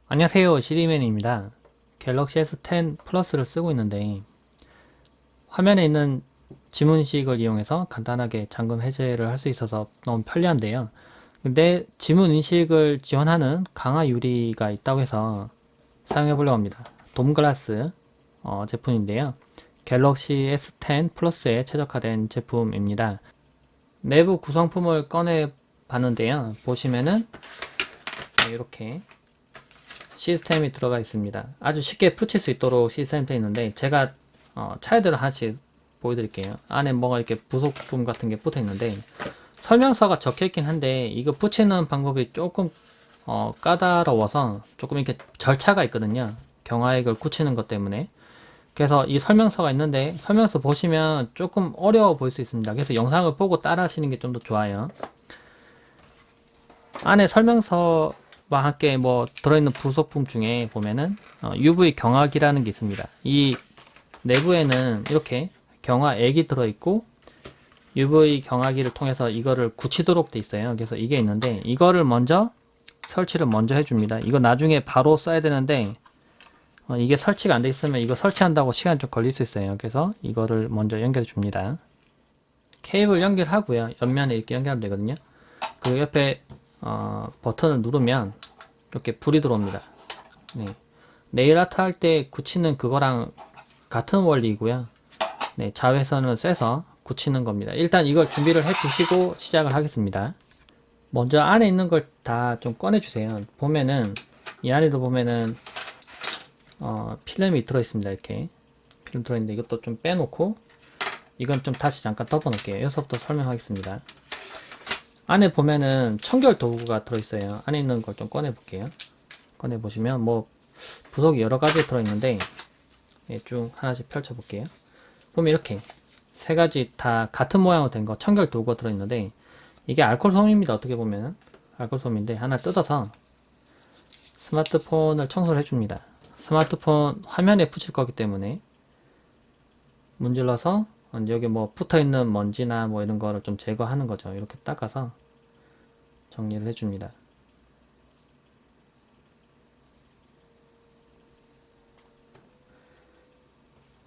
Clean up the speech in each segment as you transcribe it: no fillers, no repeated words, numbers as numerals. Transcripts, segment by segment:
안녕하세요, 시리맨입니다. 갤럭시 S10 플러스를 쓰고 있는데 화면에 있는 지문인식을 이용해서 간단하게 잠금 해제를 할 수 있어서 너무 편리한데요. 근데 지문인식을 지원하는 강화 유리가 있다고 해서 사용해 보려고 합니다. 돔글라스 제품인데요. 갤럭시 S10 플러스에 최적화된 제품입니다. 내부 구성품을 꺼내 봤는데요. 보시면은 이렇게 시스템이 들어가 있습니다. 아주 쉽게 붙일 수 있도록 시스템이 되어 있는데 제가 차이들을 하나씩 보여드릴게요. 안에 뭐가 이렇게 부속품 같은 게 붙어 있는데 설명서가 적혀 있긴 한데 이거 붙이는 방법이 조금 까다로워서 조금 이렇게 절차가 있거든요. 경화액을 굳히는 것 때문에. 그래서 이 설명서가 있는데 설명서 보시면 조금 어려워 보일 수 있습니다. 그래서 영상을 보고 따라 하시는 게 좀 더 좋아요. 안에 설명서와 함께 뭐 들어있는 부속품 중에 보면은 UV 경화기라는 게 있습니다. 이 내부에는 이렇게 경화액이 들어있고 UV 경화기를 통해서 이거를 굳히도록 돼 있어요. 그래서 이게 있는데 이거를 먼저 설치를 먼저 해줍니다. 이거 나중에 바로 써야 되는데 이게 설치가 안 돼 있으면 이거 설치한다고 시간 좀 걸릴 수 있어요. 그래서 이거를 먼저 연결해 줍니다. 케이블 연결하고요. 옆면에 이렇게 연결하면 되거든요. 그리고 옆에 버튼을 누르면 이렇게 불이 들어옵니다. 네. 네일 아트 할 때 굳히는 그거랑 같은 원리이고요. 네, 자외선을 쐬서 굳히는 겁니다. 일단 이걸 준비를 해 두시고 시작을 하겠습니다. 먼저 안에 있는 걸 다 좀 꺼내 주세요. 보면은 이 안에도 보면은 필름이 들어 있습니다. 이렇게 필름 들어 있는데 이것도 좀 빼놓고 이건 좀 다시 잠깐 덮어 놓을게요. 여기서부터 설명하겠습니다. 안에 보면은 청결 도구가 들어 있어요. 안에 있는 걸 좀 꺼내 볼게요. 꺼내 보시면 뭐 부속이 여러 가지 들어 있는데 쭉 하나씩 펼쳐 볼게요. 보면 이렇게 세 가지 다 같은 모양으로 된 거 청결 도구가 들어 있는데 이게 알코올 솜입니다. 어떻게 보면 알코올 솜인데 하나 뜯어서 스마트폰을 청소를 해줍니다. 스마트폰 화면에 붙일 거기 때문에 문질러서 여기 뭐 붙어 있는 먼지나 뭐 이런 거를 좀 제거하는 거죠. 이렇게 닦아서 정리를 해줍니다.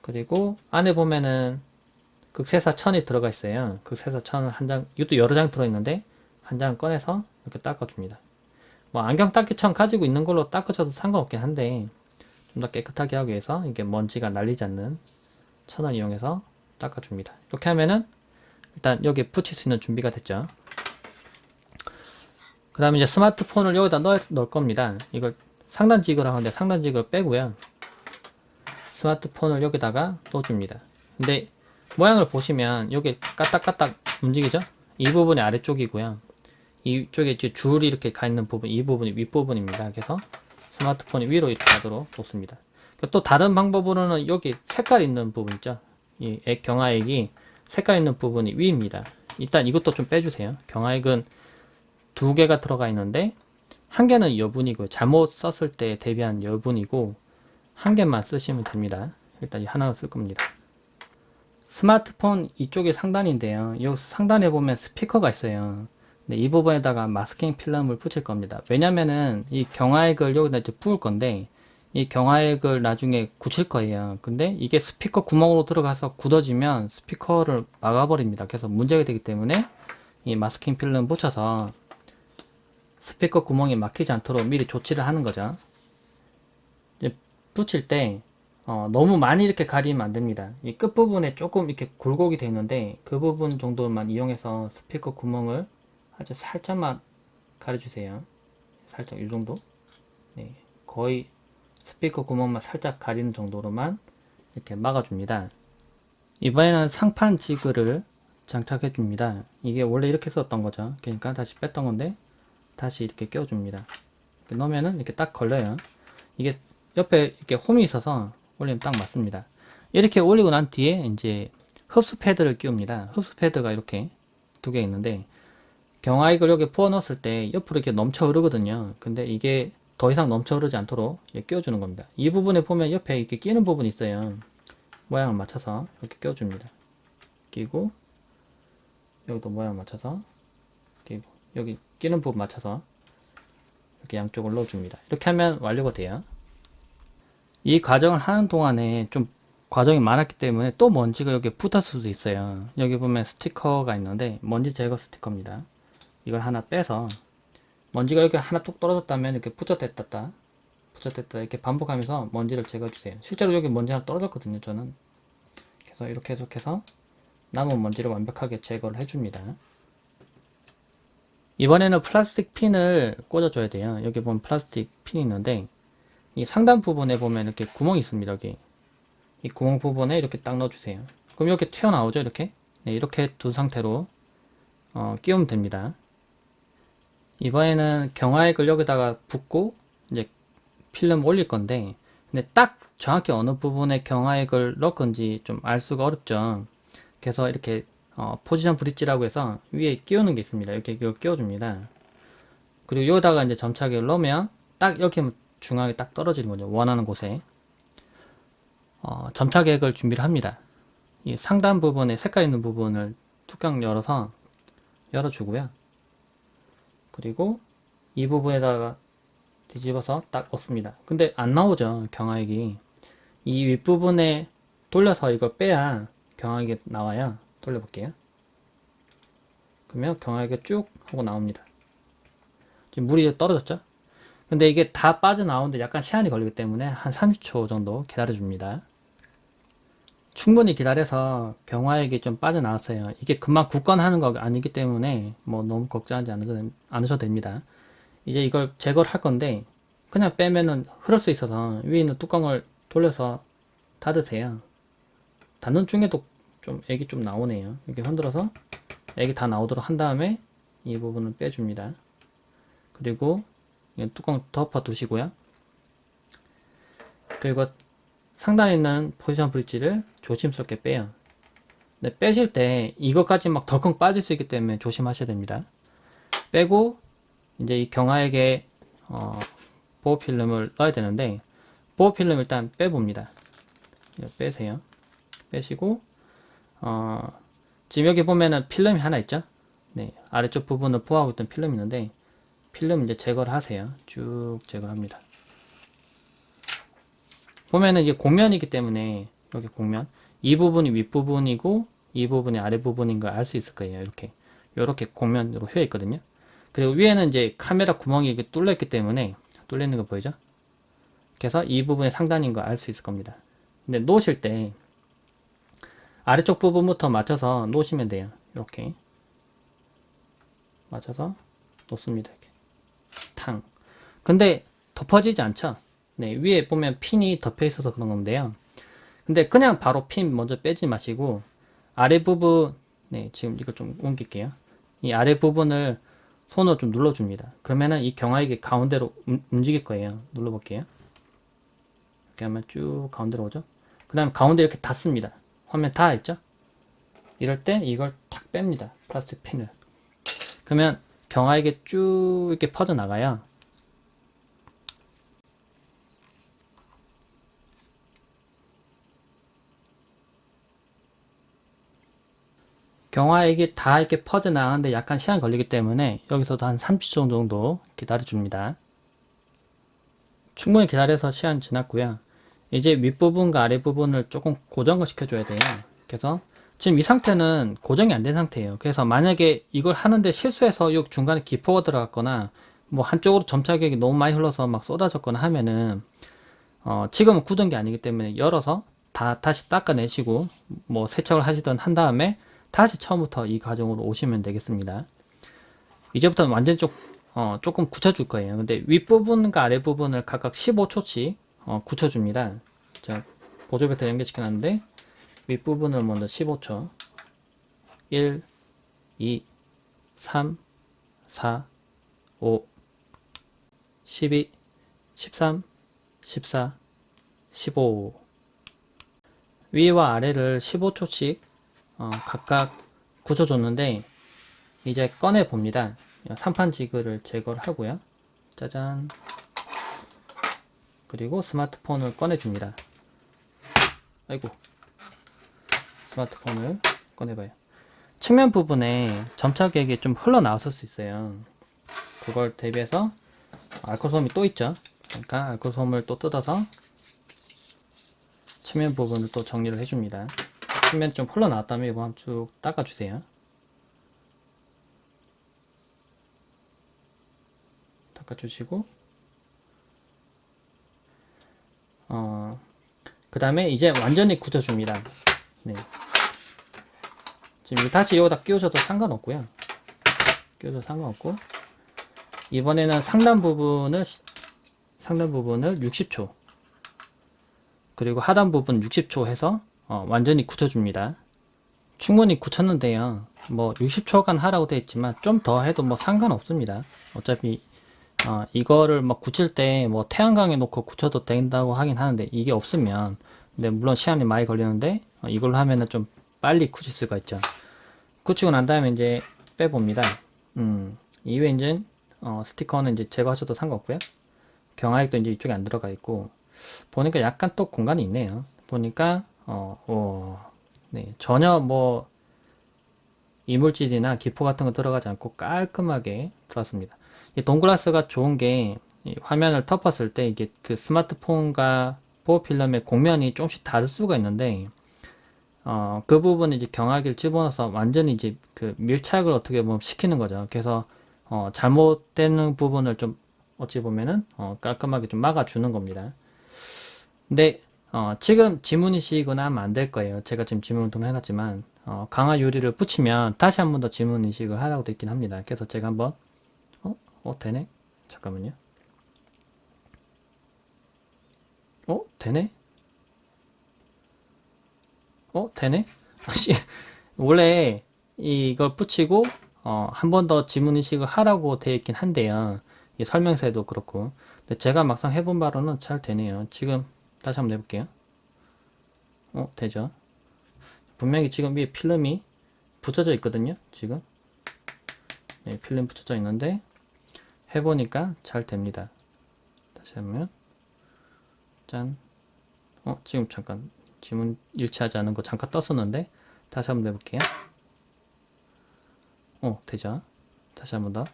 그리고 안에 보면은 극세사 천이 들어가 있어요. 극세사 천은 한 장, 이것도 여러 장 들어있는데 한 장을 꺼내서 이렇게 닦아줍니다. 뭐 안경 닦기 천 가지고 있는 걸로 닦으셔도 상관없긴 한데 좀 더 깨끗하게 하기 위해서 이게 먼지가 날리지 않는 천을 이용해서 닦아줍니다. 이렇게 하면은 일단 여기 붙일 수 있는 준비가 됐죠. 그 다음에 이제 스마트폰을 여기다 넣을 겁니다. 이걸 상단직을 하는데 상단직을 빼고요. 스마트폰을 여기다가 넣어줍니다. 근데 모양을 보시면 여기 까딱까딱 움직이죠? 이 부분이 아래쪽이고요. 이쪽에 줄이 이렇게 가 있는 부분, 이 부분이 윗부분입니다. 그래서 스마트폰이 위로 이렇게 가도록 놓습니다. 또 다른 방법으로는 여기 색깔 있는 부분 있죠? 이 경화액이 색깔 있는 부분이 위입니다. 일단 이것도 좀 빼주세요. 경화액은 두 개가 들어가 있는데 한 개는 여분이고 잘못 썼을 때 대비한 여분이고 한 개만 쓰시면 됩니다. 일단 이 하나를 쓸 겁니다. 스마트폰 이쪽이 상단인데요. 이 상단에 보면 스피커가 있어요. 네, 이 부분에다가 마스킹 필름을 붙일 겁니다. 왜냐면은 이 경화액을 여기다 이제 부을 건데 이 경화액을 나중에 굳힐 거예요. 근데 이게 스피커 구멍으로 들어가서 굳어지면 스피커를 막아버립니다. 그래서 문제가 되기 때문에 이 마스킹 필름 붙여서 스피커 구멍이 막히지 않도록 미리 조치를 하는 거죠. 이제 붙일 때 너무 많이 이렇게 가리면 안 됩니다. 이 끝부분에 조금 이렇게 굴곡이 되어 있는데 그 부분 정도만 이용해서 스피커 구멍을 아주 살짝만 가려주세요. 살짝 이 정도. 네, 거의 스피커 구멍만 살짝 가리는 정도로만 이렇게 막아줍니다. 이번에는 상판 지그를 장착해 줍니다. 이게 원래 이렇게 썼던 거죠. 그러니까 다시 뺐던 건데 다시 이렇게 껴줍니다. 이렇게 넣으면은 이렇게 딱 걸려요. 이게 옆에 이렇게 홈이 있어서 올리면 딱 맞습니다. 이렇게 올리고 난 뒤에 이제 흡수 패드를 끼웁니다. 흡수 패드가 이렇게 두 개 있는데 경화액을 여기 부어 넣었을 때 옆으로 이렇게 넘쳐 흐르거든요. 근데 이게 더 이상 넘쳐 흐르지 않도록 끼워주는 겁니다. 이 부분에 보면 옆에 이렇게 끼는 부분이 있어요. 모양을 맞춰서 이렇게 끼워줍니다. 끼고 여기도 모양 맞춰서 끼고 여기 끼는 부분 맞춰서 이렇게 양쪽을 넣어줍니다. 이렇게 하면 완료가 돼요. 이 과정을 하는 동안에 좀 과정이 많았기 때문에 또 먼지가 여기 붙었을 수도 있어요. 여기 보면 스티커가 있는데 먼지 제거 스티커입니다. 이걸 하나 빼서 먼지가 여기 하나 뚝 떨어졌다면 이렇게 붙였댔다 이렇게 반복하면서 먼지를 제거해 주세요. 실제로 여기 먼지 하나 떨어졌거든요, 저는. 그래서 이렇게 계속해서 남은 먼지를 완벽하게 제거를 해줍니다. 이번에는 플라스틱 핀을 꽂아줘야 돼요. 여기 보면 플라스틱 핀이 있는데 이 상단 부분에 보면 이렇게 구멍이 있습니다. 여기 이 구멍 부분에 이렇게 딱 넣어주세요. 그럼 이렇게 튀어나오죠, 이렇게. 네, 이렇게 둔 상태로 끼우면 됩니다. 이번에는 경화액을 여기다가 붓고 이제 필름 올릴 건데, 근데 딱 정확히 어느 부분에 경화액을 넣을 건지 좀 알 수가 어렵죠. 그래서 이렇게 포지션 브릿지라고 해서 위에 끼우는 게 있습니다. 이렇게 이걸 끼워줍니다. 그리고 여기다가 이제 점착액을 넣으면 딱 여기 중앙에 딱 떨어지는 거죠. 원하는 곳에. 점착액을 준비를 합니다. 이 상단 부분에 색깔 있는 부분을 뚜껑 열어서 열어주고요. 그리고 이 부분에다가 뒤집어서 딱 얻습니다. 근데 안 나오죠, 경화액이. 이 윗부분에 돌려서 이걸 빼야 경화액이 나와요. 돌려볼게요. 그러면 경화액이 쭉 하고 나옵니다. 지금 물이 떨어졌죠? 근데 이게 다 빠져나오는데 약간 시간이 걸리기 때문에 한 30초 정도 기다려줍니다. 충분히 기다려서 경화액이 좀 빠져나왔어요. 이게 금방 굳건하는 거 아니기 때문에 뭐 너무 걱정하지 않으셔도 됩니다. 이제 이걸 제거를 할 건데 그냥 빼면은 흐를 수 있어서 위에 있는 뚜껑을 돌려서 닫으세요. 닫는 중에도 좀 액이 좀 나오네요. 이렇게 흔들어서 액이 다 나오도록 한 다음에 이 부분을 빼줍니다. 그리고 뚜껑 덮어 두시고요. 그리고 상단에 있는 포지션 브릿지를 조심스럽게 빼요. 근데 빼실 때 이것까지 막 덜컹 빠질 수 있기 때문에 조심하셔야 됩니다. 빼고 이제 이 경화액에 보호 필름을 넣어야 되는데 보호 필름 일단 빼봅니다. 빼세요. 빼시고 지금 여기 보면은 필름이 하나 있죠? 네, 아래쪽 부분을 보호하고 있던 필름이 있는데 필름 이제 제거를 하세요. 쭉 제거를 합니다. 보면은 이게 곡면이기 때문에 여기 곡면 이 부분이 윗부분이고 이 부분이 아랫부분인 걸 알 수 있을 거예요. 이렇게 곡면으로 휘어 있거든요. 그리고 위에는 이제 카메라 구멍이 이렇게 뚫려 있기 때문에 뚫려 있는 거 보이죠? 그래서 이 부분이 상단인 걸 알 수 있을 겁니다. 근데 놓으실 때 아래쪽 부분부터 맞춰서 놓으시면 돼요. 이렇게 맞춰서 놓습니다. 이렇게 탕. 근데 덮어지지 않죠? 네, 위에 보면 핀이 덮여 있어서 그런 건데요. 근데 그냥 바로 핀 먼저 빼지 마시고 아래 부분, 네, 지금 이걸 좀 옮길게요. 이 아래 부분을 손으로 좀 눌러줍니다. 그러면은 이 경화액이 가운데로 움직일 거예요. 눌러볼게요. 이렇게 하면 쭉 가운데로 오죠. 그 다음에 가운데 이렇게 닿습니다. 화면 닿아있죠? 이럴 때 이걸 탁 뺍니다. 플라스틱 핀을. 그러면 경화액이 쭉 이렇게 퍼져나가요. 경화액이 다 이렇게 퍼져나가는데 약간 시간 걸리기 때문에 여기서도 한 30초 정도 기다려줍니다. 충분히 기다려서 시간 지났고요. 이제 윗부분과 아랫부분을 조금 고정을 시켜줘야 돼요. 그래서 지금 이 상태는 고정이 안 된 상태예요. 그래서 만약에 이걸 하는데 실수해서 이 중간에 기포가 들어갔거나 뭐 한쪽으로 점착액이 너무 많이 흘러서 막 쏟아졌거나 하면은 지금은 굳은 게 아니기 때문에 열어서 다시 닦아내시고 뭐 세척을 하시던 한 다음에 다시 처음부터 이 과정으로 오시면 되겠습니다. 이제부터는 완전히 조금 굳혀줄 거예요. 근데 윗부분과 아랫부분을 각각 15초씩 굳혀줍니다. 자, 보조 배터 연결시켜놨는데 윗부분을 먼저 15초 1, 2, 3, 4, 5, 12, 13, 14, 15 위와 아래를 15초씩 각각 굳혀줬는데 이제 꺼내 봅니다. 상판 지그를 제거를 하고요. 짜잔. 그리고 스마트폰을 꺼내 줍니다. 아이고. 스마트폰을 꺼내봐요. 측면 부분에 점착액이 좀 흘러나왔을 수 있어요. 그걸 대비해서 알코솜이 또 있죠. 그러니까 알코솜을 또 뜯어서 측면 부분을 또 정리를 해줍니다. 측면이 좀 흘러나왔다면 이거 한번 쭉 닦아주세요. 닦아주시고 그 다음에 이제 완전히 굳혀줍니다. 네. 지금 다시 여기다 끼워줘도 상관없고요. 끼워줘도 상관없고 이번에는 상단 부분을 60초 그리고 하단 부분 60초 해서 완전히 굳혀줍니다. 충분히 굳혔는데요. 뭐 60초간 하라고 되어 있지만 좀 더 해도 뭐 상관없습니다. 어차피 이거를 막 굳힐 때 뭐 태양광에 놓고 굳혀도 된다고 하긴 하는데 이게 없으면 근데 물론 시간이 많이 걸리는데 이걸로 하면은 좀 빨리 굳힐 수가 있죠. 굳히고 난 다음에 이제 빼봅니다. 이후에 이제 스티커는 이제 제거하셔도 상관없고요. 경화액도 이제 이쪽에 안 들어가 있고 보니까 약간 또 공간이 있네요. 보니까 네, 전혀 뭐 이물질이나 기포 같은 거 들어가지 않고 깔끔하게 들어왔습니다. 이 동글라스가 좋은 게 화면을 덮었을 때 이게 그 스마트폰과 보호필름의 공면이 조금씩 다를 수가 있는데 그 부분을 이제 경화기를 집어넣어서 완전히 이제 그 밀착을 어떻게 보면 시키는 거죠. 그래서 잘못되는 부분을 좀 어찌 보면은 깔끔하게 좀 막아주는 겁니다. 근데 지금 지문인식은 하면 안 될 거예요. 제가 지금 지문 등록해놨지만 강화 유리를 붙이면 다시 한 번 더 지문인식을 하라고 되어 있긴 합니다. 그래서 제가 한번 되네? 잠깐만요. 되네? 되네? 원래 이걸 붙이고 한 번 더 지문인식을 하라고 되어 있긴 한데요. 이 설명서에도 그렇고. 근데 제가 막상 해본 바로는 잘 되네요. 지금 다시 한번 해볼게요. 되죠? 분명히 지금 위에 필름이 붙여져 있거든요. 지금 네, 필름 붙여져 있는데 해보니까 잘 됩니다. 다시 하면 짠. 지금 잠깐 지문 일치하지 않은 거 잠깐 떴었는데 다시 한번 해볼게요. 되죠? 다시 한번 더.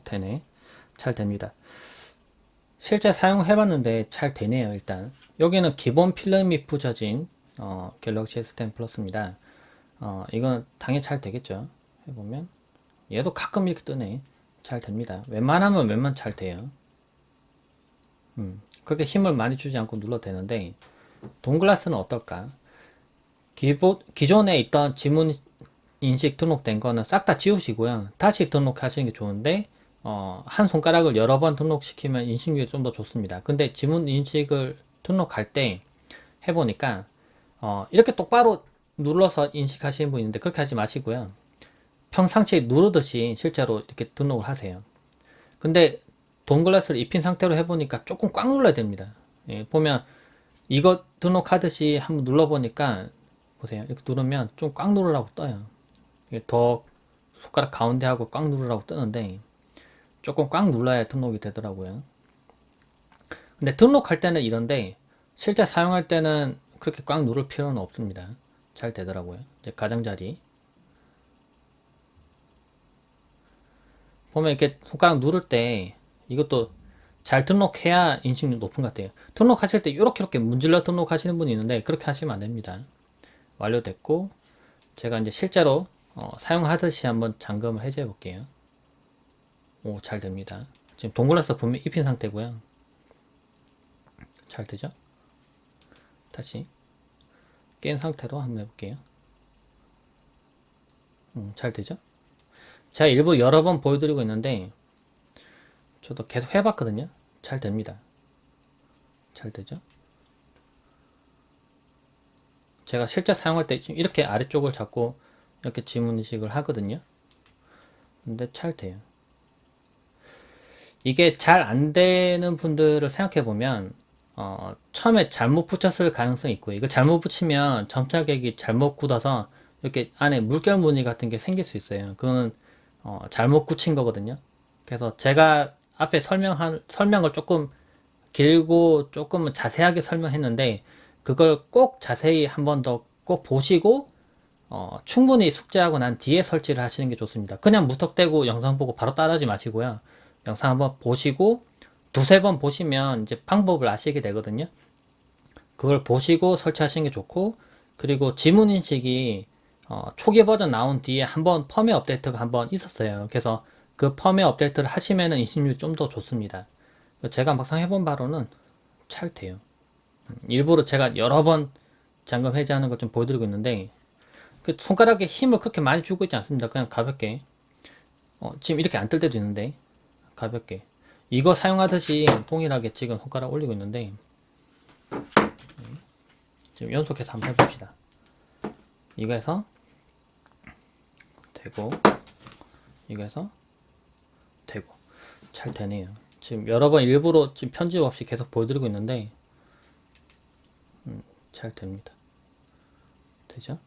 되네. 잘 됩니다. 실제 사용해봤는데 잘 되네요. 일단 여기는 기본 필름이 붙여진 갤럭시 S10 플러스입니다. 이건 당연히 잘 되겠죠. 해보면 얘도 가끔 이렇게 뜨네. 잘 됩니다. 웬만하면 웬만 잘 돼요. 그렇게 힘을 많이 주지 않고 눌러도 되는데 동글라스는 어떨까? 기존에 있던 지문 인식 등록된 거는 싹 다 지우시고요. 다시 등록하시는 게 좋은데 한 손가락을 여러 번 등록시키면 인식률이 좀 더 좋습니다. 근데 지문 인식을 등록할 때 해보니까 이렇게 똑바로 눌러서 인식하시는 분이 있는데 그렇게 하지 마시고요. 평상시에 누르듯이 실제로 이렇게 등록을 하세요. 근데 동글라스를 입힌 상태로 해보니까 조금 꽉 눌러야 됩니다. 예, 보면 이거 등록하듯이 한번 눌러보니까 보세요. 이렇게 누르면 좀 꽉 누르라고 떠요. 더 손가락 가운데 하고 꽉 누르라고 뜨는데 조금 꽉 눌러야 등록이 되더라고요. 근데 등록할 때는 이런데 실제 사용할 때는 그렇게 꽉 누를 필요는 없습니다. 잘 되더라고요. 이제 가장자리 보면 이렇게 손가락 누를 때 이것도 잘 등록해야 인식률 높은 것 같아요. 등록하실 때 이렇게 문질러 등록하시는 분이 있는데 그렇게 하시면 안 됩니다. 완료됐고 제가 이제 실제로 사용하듯이 한번 잠금을 해제해 볼게요. 잘 됩니다. 지금 동글라스 분명 입힌 상태고요. 잘 되죠? 다시 깬 상태로 한번 해볼게요. 잘 되죠? 제가 일부 여러 번 보여드리고 있는데 저도 계속 해봤거든요. 잘 됩니다. 잘 되죠? 제가 실제 사용할 때 지금 이렇게 아래쪽을 잡고 이렇게 지문 인식을 하거든요. 근데 잘 돼요. 이게 잘 안 되는 분들을 생각해 보면 처음에 잘못 붙였을 가능성이 있고요. 이거 잘못 붙이면 점착액이 잘못 굳어서 이렇게 안에 물결 무늬 같은 게 생길 수 있어요. 그거는 잘못 굳힌 거거든요. 그래서 제가 앞에 설명을 조금 길고 조금 자세하게 설명했는데 그걸 꼭 자세히 한 번 더 꼭 보시고 충분히 숙지하고 난 뒤에 설치를 하시는 게 좋습니다. 그냥 무턱대고 영상 보고 바로 따라하지 마시고요. 영상 한번 보시고 두세 번 보시면 이제 방법을 아시게 되거든요. 그걸 보시고 설치하시는 게 좋고, 그리고 지문인식이 초기 버전 나온 뒤에 한번 펌웨어 업데이트가 한번 있었어요. 그래서 그 펌웨어 업데이트를 하시면은 인식률이 좀 더 좋습니다. 제가 막상 해본 바로는 잘 돼요. 일부러 제가 여러 번 잠금 해제하는 걸 좀 보여드리고 있는데, 그 손가락에 힘을 그렇게 많이 주고 있지 않습니다. 그냥 가볍게. 지금 이렇게 안 뜰 때도 있는데, 가볍게. 이거 사용하듯이 동일하게 지금 손가락 올리고 있는데, 지금 연속해서 한번 해봅시다. 이거에서 되고, 이거에서 되고. 잘 되네요. 지금 여러 번 일부러 지금 편집 없이 계속 보여드리고 있는데, 잘 됩니다. 되죠?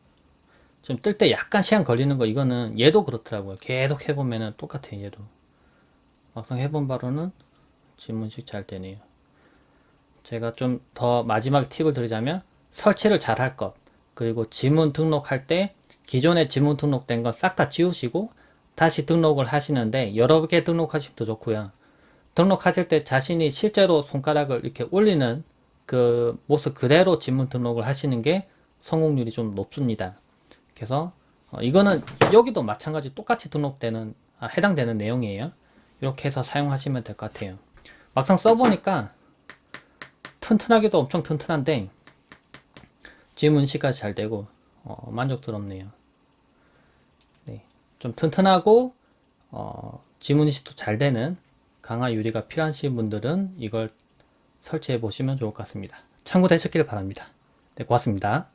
지금 뜰 때 약간 시간 걸리는 거, 이거는 얘도 그렇더라고요. 계속 해보면은 똑같아요, 얘도. 막상 해본 바로는 지문식 잘 되네요. 제가 좀 더 마지막 팁을 드리자면, 설치를 잘 할 것, 그리고 지문 등록할 때 기존에 지문 등록된 건 싹 다 지우시고 다시 등록을 하시는데, 여러 개 등록하시면 더 좋고요. 등록하실 때 자신이 실제로 손가락을 이렇게 올리는 그 모습 그대로 지문 등록을 하시는 게 성공률이 좀 높습니다. 그래서 이거는 여기도 마찬가지 똑같이 등록되는 해당되는 내용이에요. 이렇게 해서 사용하시면 될 것 같아요. 막상 써보니까 튼튼하기도 엄청 튼튼한데 지문 인식까지 잘 되고 만족스럽네요. 네, 좀 튼튼하고 지문 인식도 잘 되는 강화 유리가 필요하신 분들은 이걸 설치해 보시면 좋을 것 같습니다. 참고되셨길 바랍니다. 네, 고맙습니다.